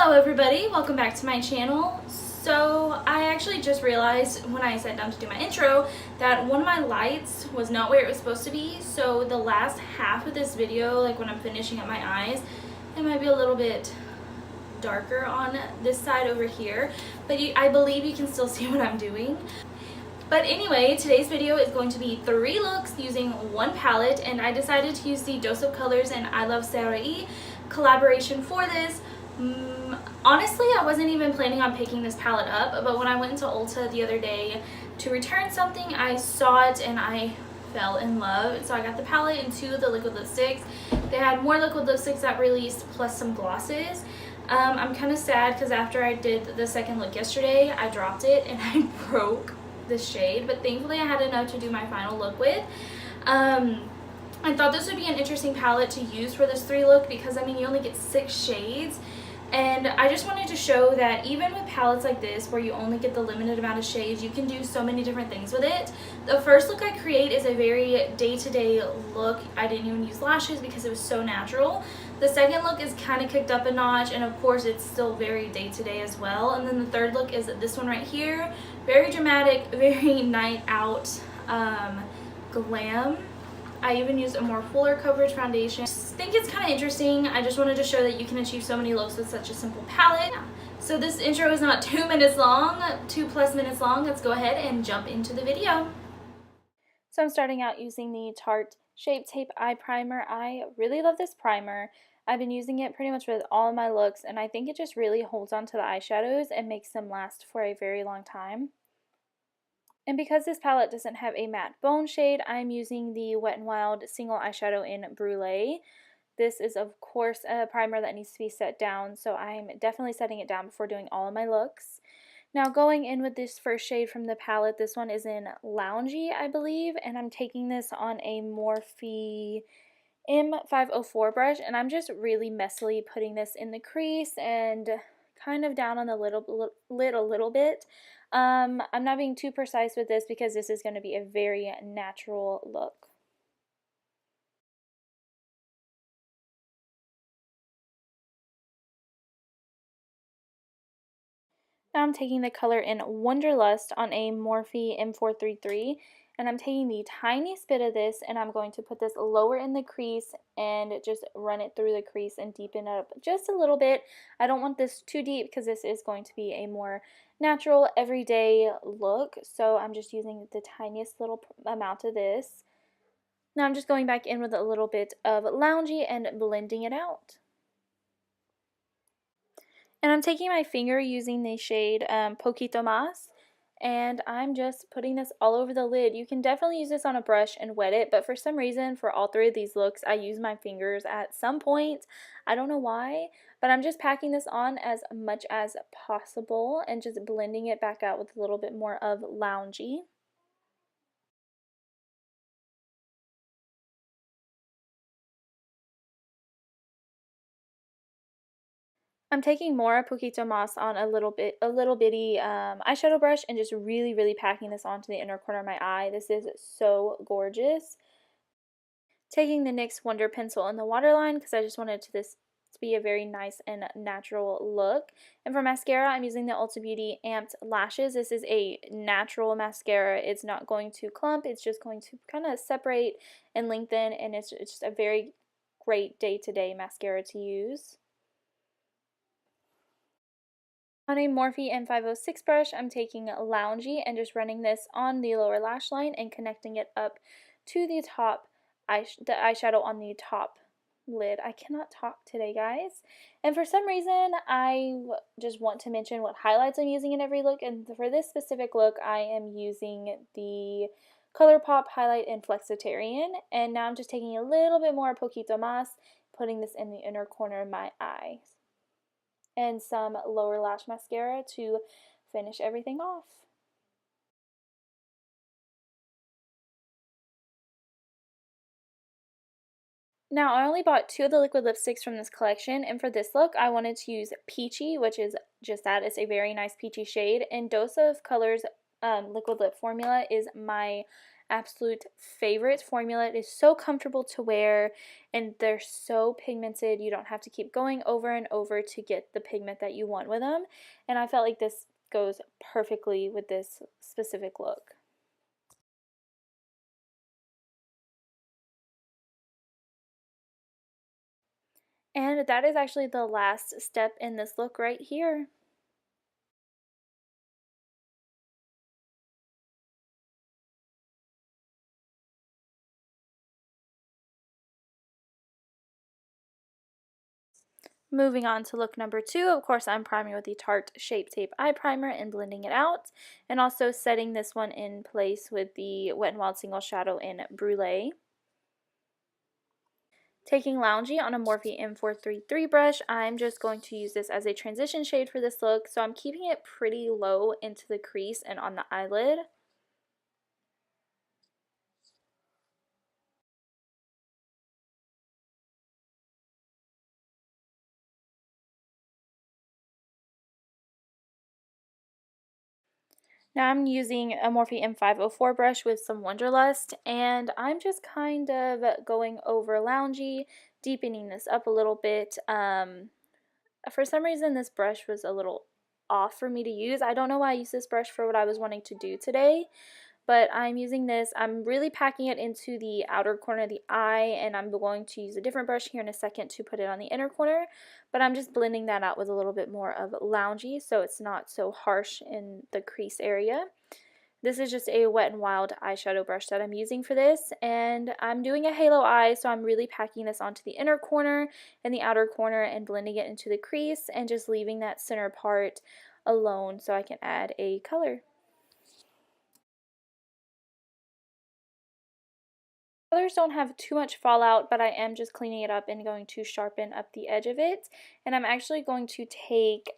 Hello everybody, welcome back to my channel. So I actually just realized when I sat down to do my intro that one of my lights was not where it was supposed to be. So the last half of this video, like when I'm finishing up my eyes, it might be a little bit darker on this side over here, but I believe you can still see what I'm doing. But anyway, today's video is going to be 3 looks using one palette, and I decided to use the Dose of Colors and Iluvsarahii collaboration for this. Honestly, I wasn't even planning on picking this palette up, but when I went into Ulta the other day to return something, I saw it and I fell in love. So I got the palette and 2 of the liquid lipsticks. They had more liquid lipsticks that released plus some glosses. I'm kind of sad because after I did the second look yesterday, I dropped it and I broke the shade, but thankfully I had enough to do my final look with. I thought this would be an interesting palette to use for this 3 look because I mean you only get 6 shades, and I just wanted to show that even with palettes like this where you only get the limited amount of shades, you can do so many different things with it. The first look I create is a very day-to-day look. I didn't even use lashes because it was so natural. The second look is kind of kicked up a notch, and of course it's still very day-to-day as well. And then the third look is this one right here. Very dramatic, very night out glam. I even used a more fuller coverage foundation. I think it's kind of interesting. I just wanted to show that you can achieve so many looks with such a simple palette. So this intro is not 2 minutes long, 2+ minutes long. Let's go ahead and jump into the video. So I'm starting out using the Tarte Shape Tape Eye Primer. I really love this primer. I've been using it pretty much with all of my looks, and I think it just really holds on to the eyeshadows and makes them last for a very long time. And because this palette doesn't have a matte bone shade, I'm using the Wet n Wild single eyeshadow in Brulee. This is of course a primer that needs to be set down, so I'm definitely setting it down before doing all of my looks. Now going in with this first shade from the palette, this one is in Loungy, I believe, and I'm taking this on a Morphe M504 brush, and I'm just really messily putting this in the crease and kind of down on the lid a little bit. I'm not being too precise with this because this is going to be a very natural look. Now I'm taking the color in Wonderlust on a Morphe M433, and I'm taking the tiniest bit of this and I'm going to put this lower in the crease and just run it through the crease and deepen it up just a little bit. I don't want this too deep because this is going to be a more natural everyday look, so I'm just using the tiniest little amount of this. Now I'm just going back in with a little bit of Loungy and blending it out. And I'm taking my finger using the shade Poquito Mas, and I'm just putting this all over the lid. You can definitely use this on a brush and wet it, but for some reason, for all 3 of these looks, I use my fingers at some point. I don't know why, but I'm just packing this on as much as possible and just blending it back out with a little bit more of Loungy. I'm taking more Poquito Mas on a little bitty eyeshadow brush and just really packing this onto the inner corner of my eye. This is so gorgeous. Taking the NYX Wonder Pencil in the waterline because I just wanted this to be a very nice and natural look. And for mascara, I'm using the Ulta Beauty Amped Lashes. This is a natural mascara. It's not going to clump. It's just going to kind of separate and lengthen, and it's just a very great day-to-day mascara to use. On a Morphe M506 brush, I'm taking Loungy and just running this on the lower lash line and connecting it up to the top, the eyeshadow on the top lid. I cannot talk today, guys. And for some reason, I just want to mention what highlights I'm using in every look. And for this specific look, I am using the ColourPop Highlight in Flexitarian. And now I'm just taking a little bit more Poquito Mas, putting this in the inner corner of my eye, and some lower lash mascara to finish everything off. Now I only bought 2 of the liquid lipsticks from this collection, and for this look I wanted to use Peachy, which is just that. It's a very nice peachy shade, and Dose of Colors liquid lip formula is my absolute favorite formula. It is so comfortable to wear, and they're so pigmented. You don't have to keep going over and over to get the pigment that you want with them. And I felt like this goes perfectly with this specific look. And that is actually the last step in this look right here. Moving on to look number 2, of course I'm priming with the Tarte Shape Tape Eye Primer and blending it out, and also setting this one in place with the Wet n Wild Single Shadow in Brulee. Taking Loungy on a Morphe M433 brush, I'm just going to use this as a transition shade for this look, so I'm keeping it pretty low into the crease and on the eyelid. Now I'm using a Morphe M504 brush with some Wonderlust, and I'm just kind of going over Loungy, deepening this up a little bit. For some reason this brush was a little off for me to use. I don't know why I used this brush for what I was wanting to do today, but I'm using this. I'm really packing it into the outer corner of the eye, and I'm going to use a different brush here in a second to put it on the inner corner, but I'm just blending that out with a little bit more of Loungy so it's not so harsh in the crease area. This is just a Wet n Wild eyeshadow brush that I'm using for this, and I'm doing a halo eye, so I'm really packing this onto the inner corner and the outer corner and blending it into the crease and just leaving that center part alone so I can add a color. Colors don't have too much fallout, but I am just cleaning it up and going to sharpen up the edge of it. And I'm actually going to take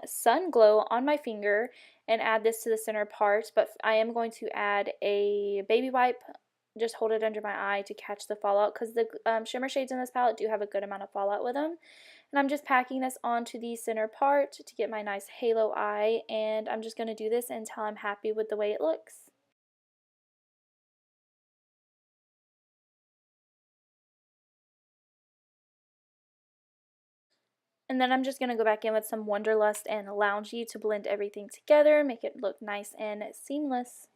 Sun Glow on my finger and add this to the center part, but I am going to add a baby wipe, just hold it under my eye to catch the fallout, because the shimmer shades in this palette do have a good amount of fallout with them. And I'm just packing this onto the center part to get my nice halo eye, and I'm just going to do this until I'm happy with the way it looks. And then I'm just going to go back in with some Wonderlust and Loungy to blend everything together, make it look nice and seamless.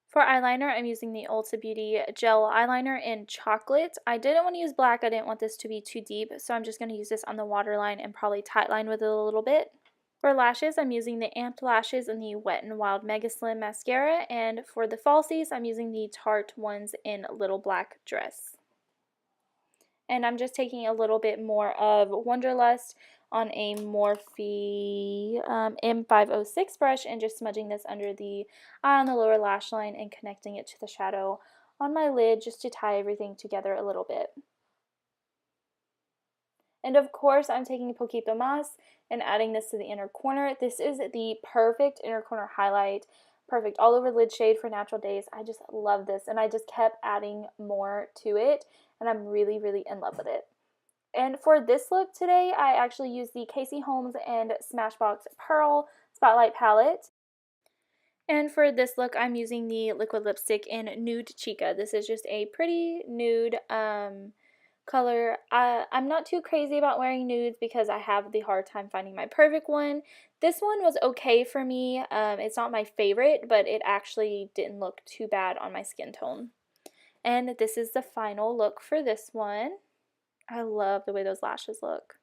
For eyeliner, I'm using the Ulta Beauty Gel Eyeliner in Chocolate. I didn't want to use black, I didn't want this to be too deep, so I'm just going to use this on the waterline and probably tightline with it a little bit. For lashes, I'm using the Amped Lashes in the Wet n Wild Mega Slim Mascara, and for the falsies, I'm using the Tarte ones in Little Black Dress. And I'm just taking a little bit more of Wonderlust on a Morphe M506 brush and just smudging this under the eye on the lower lash line and connecting it to the shadow on my lid just to tie everything together a little bit. And of course, I'm taking Poquito Mas and adding this to the inner corner. This is the perfect inner corner highlight, perfect all over lid shade for natural days. I just love this, and I just kept adding more to it, and I'm really, really in love with it. And for this look today, I actually used the Casey Holmes and Smashbox Pearl Spotlight Palette. And for this look, I'm using the liquid lipstick in Nude Chica. This is just a pretty nude color. I'm not too crazy about wearing nudes because I have the hard time finding my perfect one. This one was okay for me. It's not my favorite, but it actually didn't look too bad on my skin tone. And this is the final look for this one. I love the way those lashes look.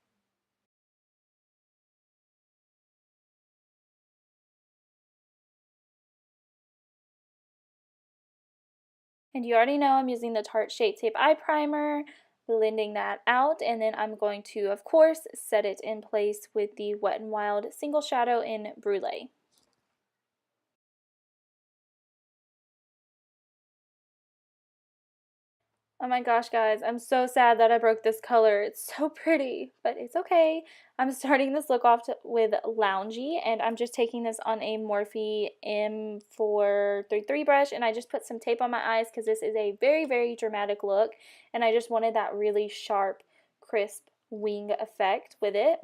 And you already know I'm using the Tarte Shape Tape Eye Primer, blending that out, and then I'm going to, of course, set it in place with the Wet n Wild Single Shadow in Brulee. Oh my gosh, guys, I'm so sad that I broke this color. It's so pretty, but it's okay. I'm starting this look off with Loungy, and I'm just taking this on a Morphe M433 brush, and I just put some tape on my eyes because this is a very, very dramatic look, and I just wanted that really sharp, crisp wing effect with it.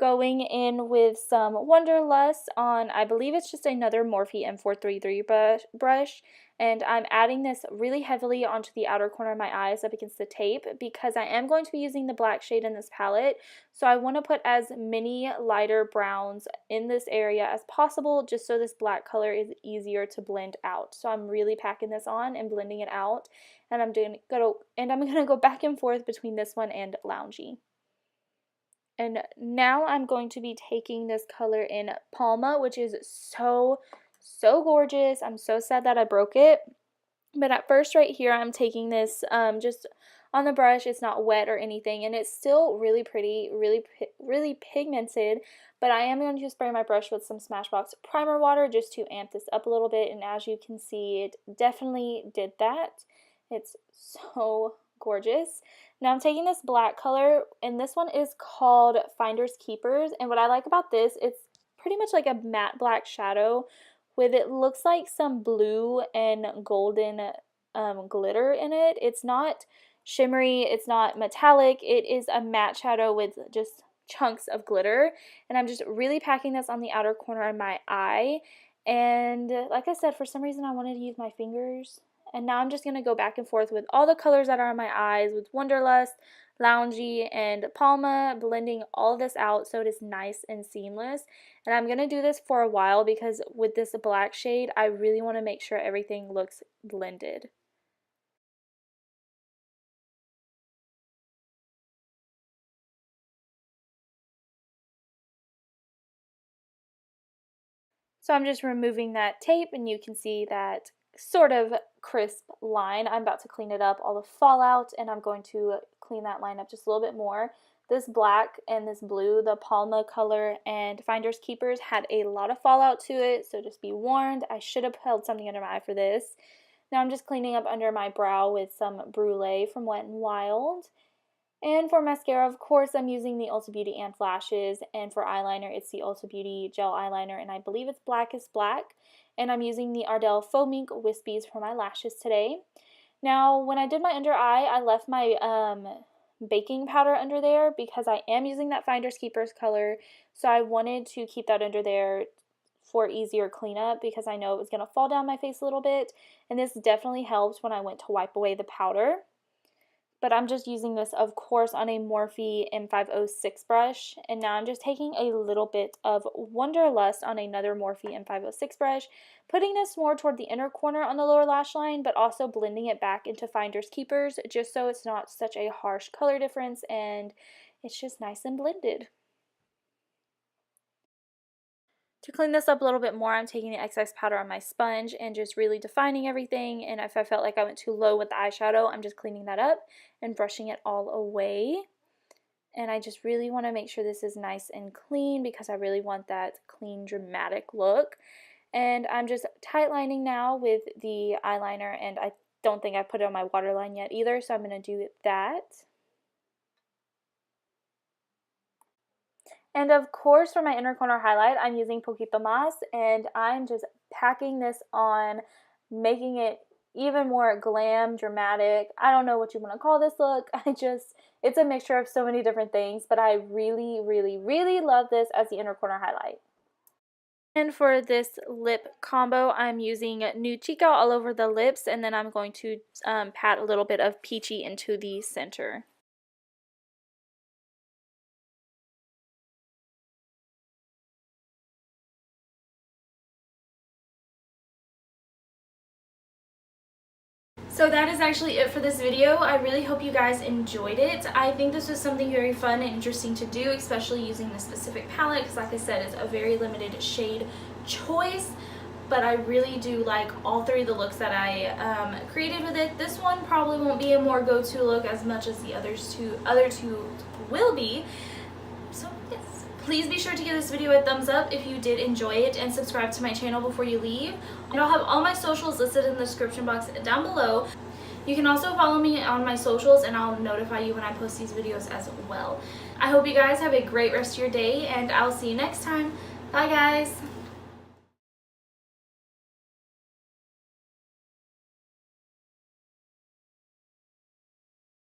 going in with some Wonderlust on, I believe it's just another Morphe M433 brush, and I'm adding this really heavily onto the outer corner of my eyes up against the tape because I am going to be using the black shade in this palette, so I want to put as many lighter browns in this area as possible just so this black color is easier to blend out. So I'm really packing this on and blending it out, and I'm gonna go back and forth between this one and Loungy. And now I'm going to be taking this color in Palma, which is so gorgeous. I'm so sad that I broke it. But at first right here, I'm taking this just on the brush. It's not wet or anything, and it's still really pretty, really pigmented. But I am going to spray my brush with some Smashbox primer water just to amp this up a little bit. And as you can see, it definitely did that. It's so gorgeous. Now I'm taking this black color, and this one is called Finders Keepers. And what I like about this, it's pretty much like a matte black shadow with it looks like some blue and golden glitter in it. It's not shimmery, it's not metallic, it is a matte shadow with just chunks of glitter. And I'm just really packing this on the outer corner of my eye. And like I said, for some reason I wanted to use my fingers. And now I'm just going to go back and forth with all the colors that are on my eyes with Wonderlust, Loungy, and Palma, blending all of this out so it is nice and seamless. And I'm going to do this for a while because with this black shade, I really want to make sure everything looks blended. So I'm just removing that tape, and you can see that sort of crisp line. I'm about to clean it up, all the fallout, and I'm going to clean that line up just a little bit more. This black and this blue, the Palma color and Finders Keepers, had a lot of fallout to it, so just be warned. I should have held something under my eye for this. Now I'm just cleaning up under my brow with some Brulee from Wet n Wild. And for mascara, of course, I'm using the Ulta Beauty Amp Lashes, and for eyeliner, it's the Ulta Beauty Gel Eyeliner, and I believe it's Blackest Black. And I'm using the Ardell Faux Mink Wispies for my lashes today. Now, when I did my under eye, I left my baking powder under there because I am using that Finders Keepers color, so I wanted to keep that under there for easier cleanup because I know it was going to fall down my face a little bit, and this definitely helped when I went to wipe away the powder. But I'm just using this, of course, on a Morphe M506 brush. And now I'm just taking a little bit of Wonderlust on another Morphe M506 brush, putting this more toward the inner corner on the lower lash line, but also blending it back into Finders Keepers, just so it's not such a harsh color difference and it's just nice and blended. To clean this up a little bit more, I'm taking the excess powder on my sponge and just really defining everything. And if I felt like I went too low with the eyeshadow, I'm just cleaning that up and brushing it all away. And I just really want to make sure this is nice and clean because I really want that clean, dramatic look. And I'm just tight lining now with the eyeliner, and I don't think I put it on my waterline yet either, so I'm going to do that. And of course, for my inner corner highlight, I'm using Poquito Mas, and I'm just packing this on, making it even more glam, dramatic. I don't know what you want to call this look. It's a mixture of so many different things, but I really, really, really love this as the inner corner highlight. And for this lip combo, I'm using Nude Chica all over the lips, and then I'm going to pat a little bit of Peachy into the center. So that is actually it for this video. I really hope you guys enjoyed it. I think this was something very fun and interesting to do, especially using this specific palette because, like I said, it's a very limited shade choice. But I really do like all three of the looks that I created with it. This one probably won't be a more go-to look as much as the other two will be. So yes. Please be sure to give this video a thumbs up if you did enjoy it, and subscribe to my channel before you leave. And I'll have all my socials listed in the description box down below. You can also follow me on my socials and I'll notify you when I post these videos as well. I hope you guys have a great rest of your day, and I'll see you next time. Bye guys!